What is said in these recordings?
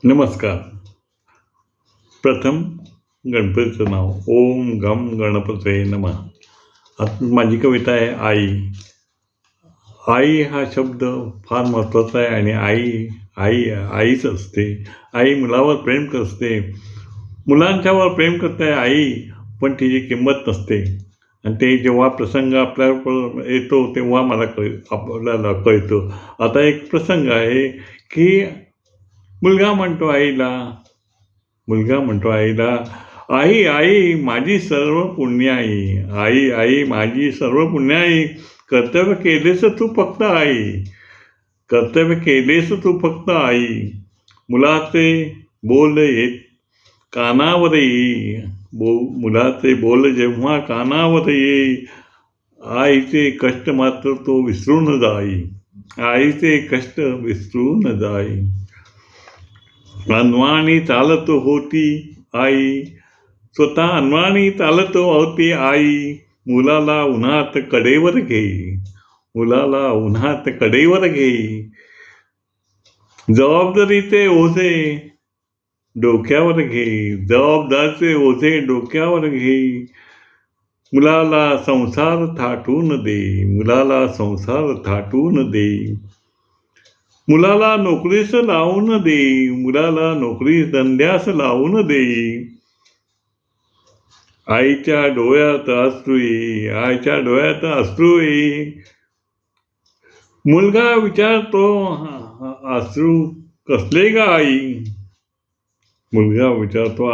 नमस्कार. प्रथम गणपतीचं नाव. ओम गम गणपतये नमः. आता माझी कविता आहे आई. आई हा शब्द फार महत्त्वाचा आहे आणि आईच असते. आई मुलावर प्रेम करते. मुलांच्यावर प्रेम करते आई, पण तिची किंमत नसते. आणि ते जेव्हा प्रसंग आपल्यावर येतो तेव्हा आपल्याला कळतं. आता एक प्रसंग आहे की मुलगा म्हणतो आईला, आई आई माझी सर्व पुण्याई, आई माझी सर्व पुण्याई, कर्तव्य केलेस तू फक्त आई. मुलाचे बोल येत कानावर येई, मुलाचे बोल जेव्हा कानावर येई, आईचे कष्ट मात्र तो विसरून जाई. अनवाणी चालत होती आई, स्वतः अनवाणी चालत होती आई, मुलाला उन्हात कडेवर घेई. जबाबदारीचे ओझे डोक्यावर घेई. मुलाला संसार थाटून दे. मुलाला नोकरीस धंद्यास लावून दे. आईच्या डोळ्यात अश्रू येई. मुलगा विचारतो अश्रू कसले ग आई.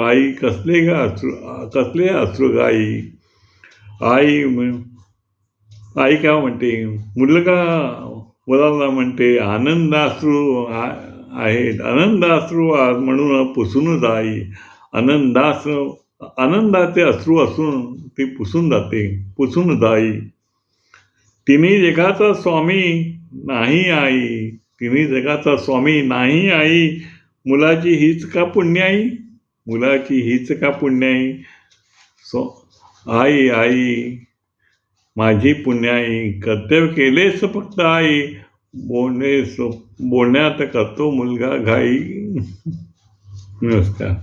आई कसले अश्रू ग आई. आई काय म्हणते, मुलाला म्हणते आनंदाश्रू म्हणून पुसून जाई. आनंदाचे अश्रू असून ती पुसून जाई. तिन्ही जगाचा स्वामी नाही आई, मुलाची हीच का पुण्याई. आई माझी पुण्याई, कर्तव्य केलेस फक्त आई, बोलण्यात करतो मुलगा घाई. नमस्कार.